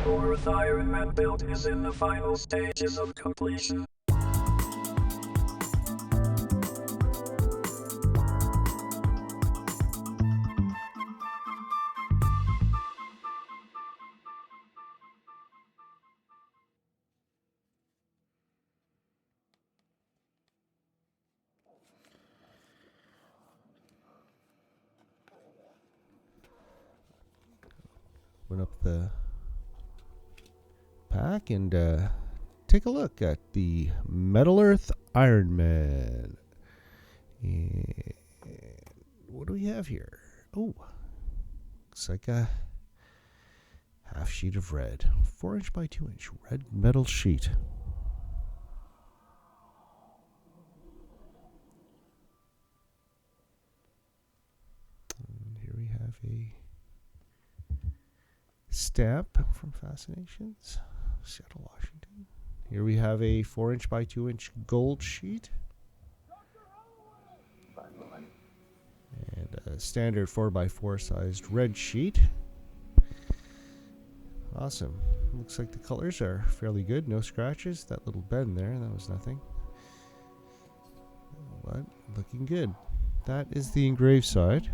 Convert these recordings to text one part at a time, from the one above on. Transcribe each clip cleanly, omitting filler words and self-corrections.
Fourth Ironman build is in the final stages of completion. Open up the pack and take a look at the Metal Earth Ironman. And what do we have here? Oh, looks like a half sheet of red, 4" by 2" red metal sheet. And here we have a stamp from Fascinations, Seattle, Washington. Here we have a 4" by 2" gold sheet. And a standard 4x4 sized red sheet. Awesome. Looks like the colors are fairly good. No scratches. That little bend there, that was nothing. But looking good. That is the engraved side.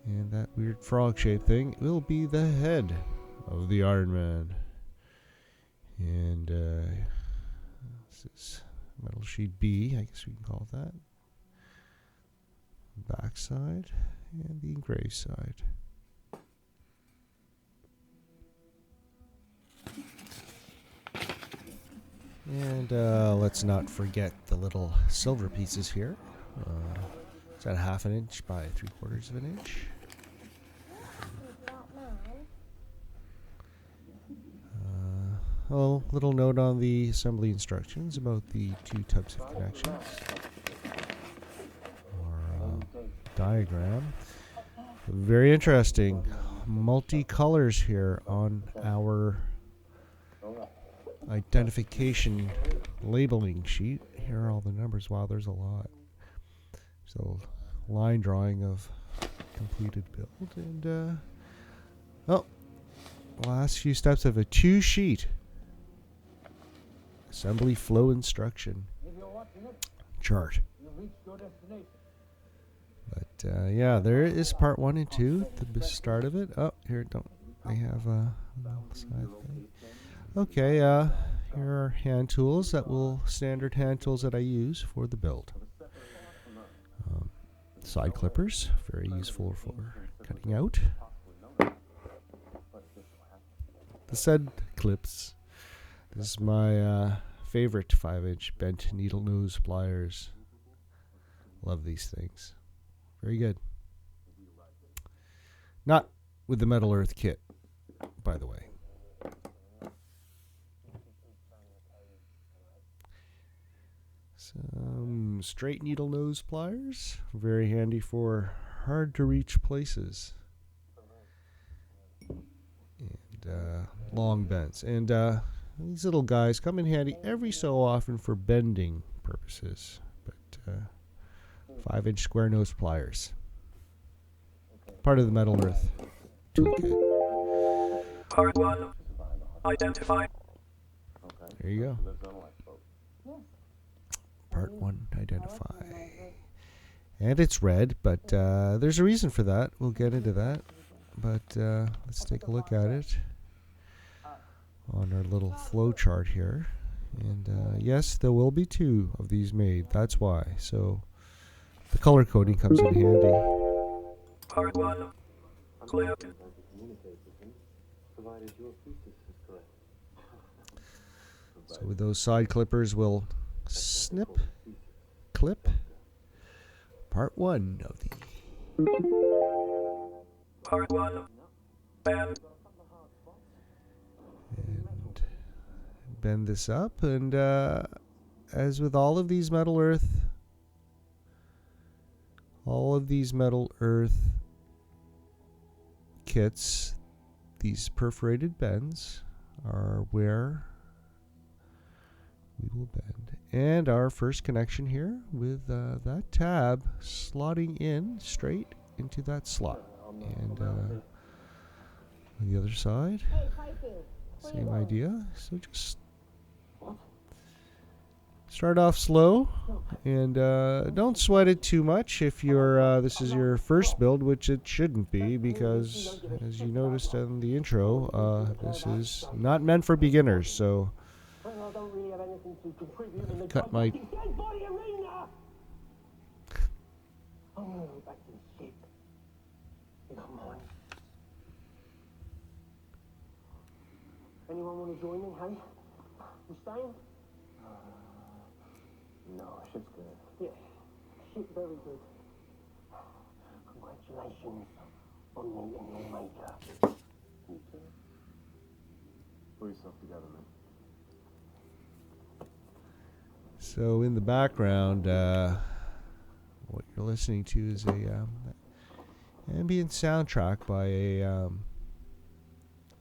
And that weird frog-shaped thing will be the head of the Iron Man. And this is metal sheet B, I guess we can call it that. Back side and the engraved side. And let's not forget the little silver pieces here. It's at 1/2 inch by 3/4 inch. Little note on the assembly instructions about the 2 types of connections. Or diagram. Very interesting. Multi-colors here on our identification labeling sheet. Here are all the numbers. Wow, there's a lot. So, line drawing of completed build. And, last few steps of a 2-sheet assembly flow instruction chart. But yeah, there is part 1 and 2, the start of it. Oh, here they have a side thing. Okay, here are hand tools standard hand tools that I use for the build. Side clippers, very useful for cutting out. The said clips. This is my favorite 5" bent needle nose pliers. Love these things. Very good. Not with the Metal Earth kit, by the way. Some straight needle nose pliers. Very handy for hard to reach places. And long bends. And these little guys come in handy every so often for bending purposes. But 5" square nose pliers. Part of the Metal Earth toolkit. Part 1. Identify. There you go. Part 1, identify. And it's red, but there's a reason for that. We'll get into that. But let's take a look at it on our little flow chart here. And yes, there will be 2 of these made. That's why. So the color coding comes in handy. Part 1. Clip. So with those side clippers, we'll snip, clip, part 1 of the... Part 1. Bend. And bend this up, and as with all of these Metal Earth kits, these perforated bends are where we will bend. And our first connection here with that tab slotting in straight into that slot. And on the other side. Same idea. So just start off slow, and don't sweat it too much if you're this is your first build, which it shouldn't be, because as you noticed in the intro, this is not meant for beginners. So cut my Anyone want to join me, hey? You staying? No, shit's good. Yeah, shit very good. Congratulations on meeting your maker. You too. Pull yourself together, man. So in the background, what you're listening to is a ambient soundtrack by a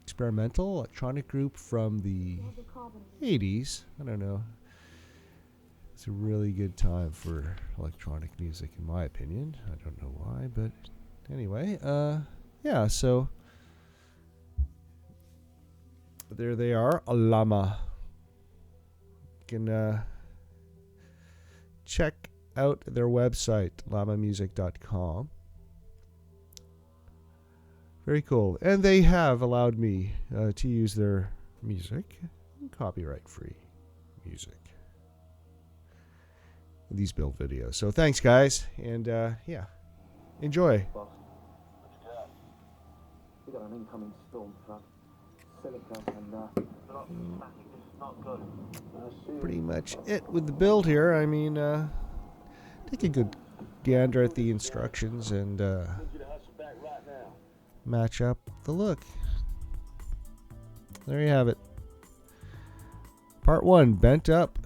experimental electronic group from the 80s. I don't know. It's a really good time for electronic music, in my opinion. I don't know why, but anyway, yeah. So there they are, Llama. You can check out their website, llamamusic.com. Very cool. And they have allowed me to use their music, copyright-free music, these build videos. So thanks, guys. And, yeah, enjoy. Boss, what you got? We got an incoming storm front. Silica and, not good. Pretty much it with the build here. I mean, take a good gander at the instructions and match up the look. There you have it. Part 1, bent up.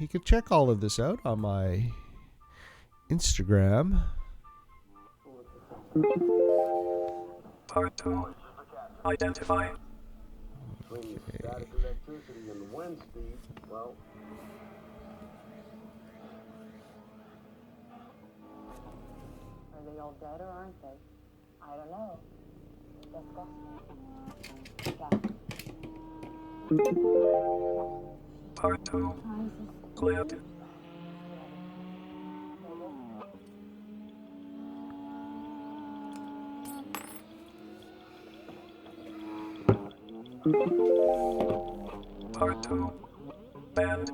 You can check all of this out on my Instagram. Part 2. Identify. Between static electricity and wind speed, well... Are they all dead or aren't they? I don't know. Part 2. Cleared. Part 2. Band.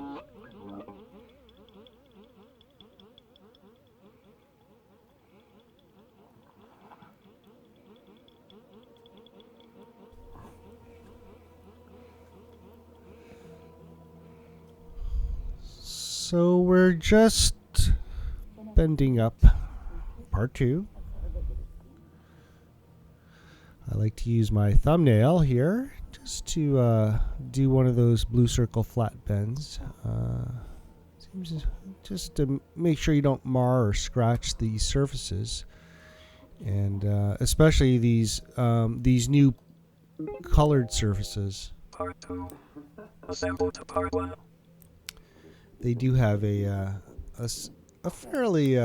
So we're just bending up part 2. I like to use my thumbnail here just to do one of those blue circle flat bends. Seems just to make sure you don't mar or scratch the surfaces, and especially these new colored surfaces. Part 2. Assemble to part 1. They do have a fairly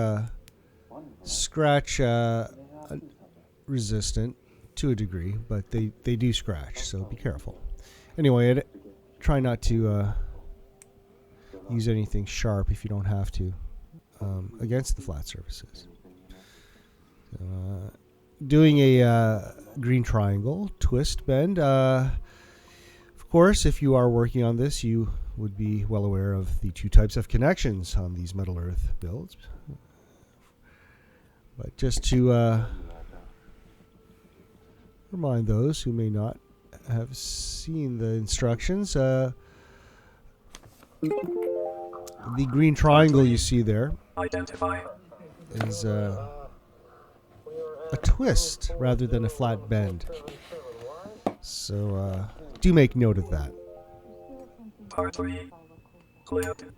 scratch resistant to a degree, but they do scratch, so be careful. Anyway, try not to use anything sharp if you don't have to against the flat surfaces. Doing a green triangle twist bend. Of course, if you are working on this, you would be well aware of the 2 types of connections on these Metal Earth builds. But just to remind those who may not have seen the instructions, the green triangle you see there Identify. is a twist rather than a flat bend. So do make note of that. Part 3. Cleared.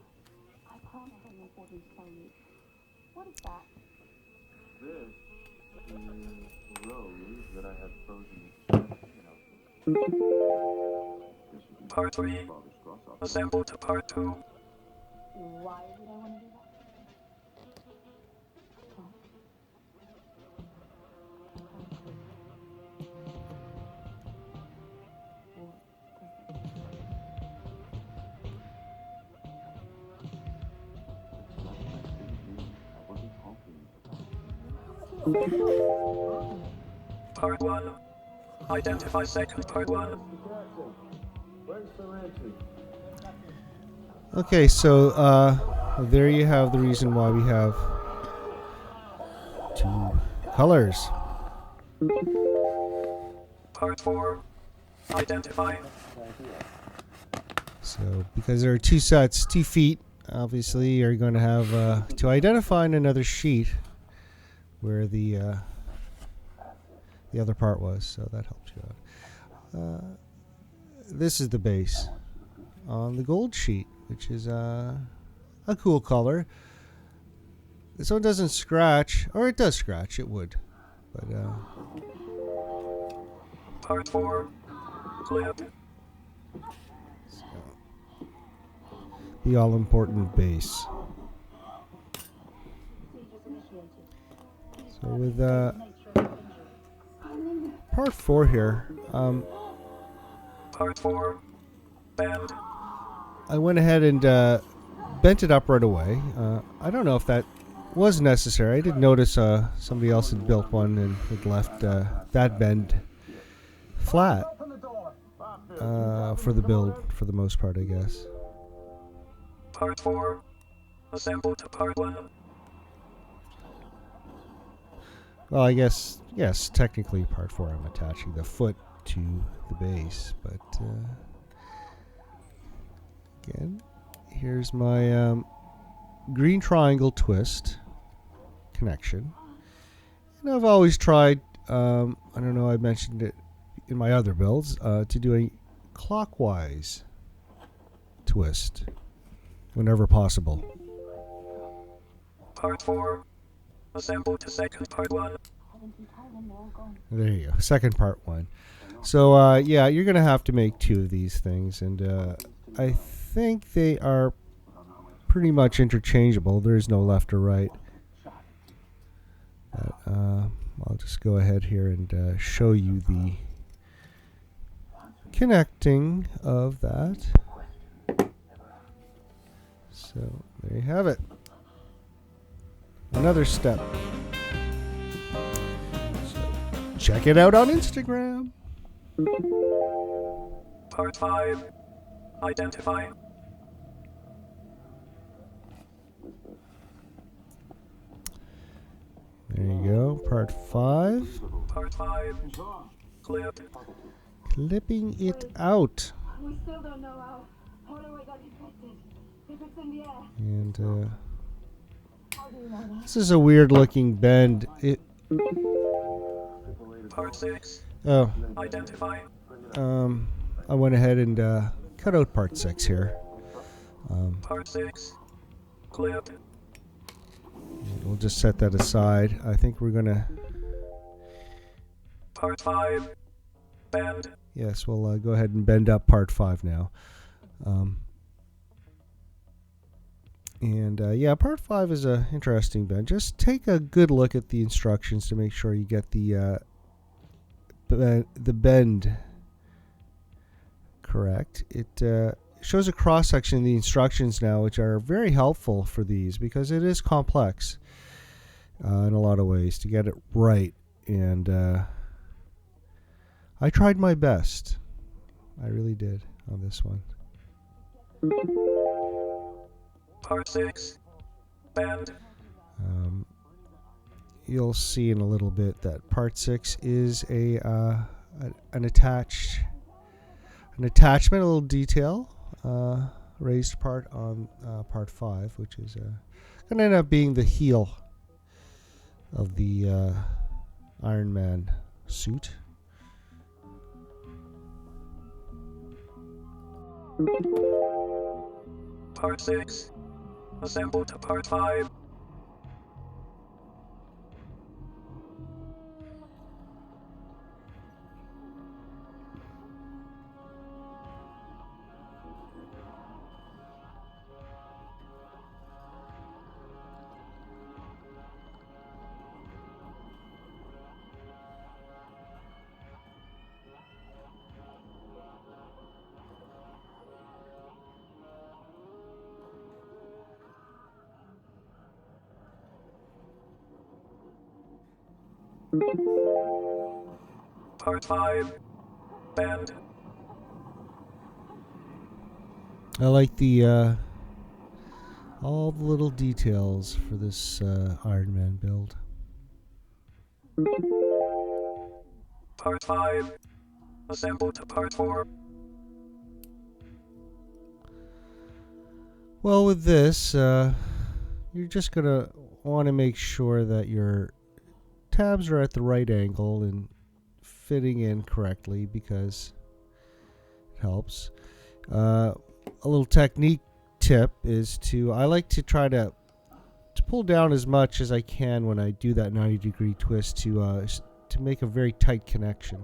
What is that? This is rose that I had frozen, Part 3. Assemble to part 2. Why would I want to do that? Part 1. Identify second part 1. Where's the entry? Okay, so there you have the reason why we have two colors. Part 4. Identify. So because there are two sets, 2 feet, obviously you're going to have to identify in another sheet where the other part was. So that helps you out. This is the base on the gold sheet, which is a cool color. This one doesn't scratch, or it does scratch. It would, but Part 4. Clip. the all-important base. So with part 4 here, Part 4. Bend. I went ahead and bent it up right away. I don't know if that was necessary. I did notice somebody else had built one and had left that bend flat for the build, for the most part, I guess. Part 4. Assemble to part 1. Well, I guess, yes, technically part 4 I'm attaching the foot to the base, but again, here's my green triangle twist connection. And I've always tried, I don't know, I mentioned it in my other builds, to do a clockwise twist whenever possible. Part 4. Assemble to second part 1. There you go, second part 1. So yeah, you're gonna have to make 2 of these things, and I think they are pretty much interchangeable. There's no left or right. But, I'll just go ahead here and show you the connecting of that. So there you have it. Another step. So check it out on Instagram. Part 5. Identify. There you go. Part 5. Part 5. Clip. Clipping it out. We still don't know how the way got infected. If it's in the air, And how do you know that? this is a weird looking bend. Part 6. Oh, Identify. I went ahead and cut out part 6 here. Part 6. Clip. We'll just set that aside. I think we're gonna. Part 5. Bend. Yes, we'll go ahead and bend up part 5 now. And yeah, part 5 is a interesting bend. Just take a good look at the instructions to make sure you get the bend correct. It shows a cross section in the instructions now, which are very helpful for these because it is complex in a lot of ways to get it right. And I tried my best. I really did on this one. Part 6. Bend. You'll see in a little bit that part 6 is an attachment, a little detail, raised part on part 5, which is going to end up being the heel of the Iron Man suit. Part 6. Assemble to part 5. Part 5. Bend. I like the all the little details for this Iron Man build. Part 5. Assemble to Part 4. Well, with this, you're just gonna want to make sure that your tabs are at the right angle and fitting in correctly, because it helps. A little technique tip is I like to try to pull down as much as I can when I do that 90-degree twist to make a very tight connection.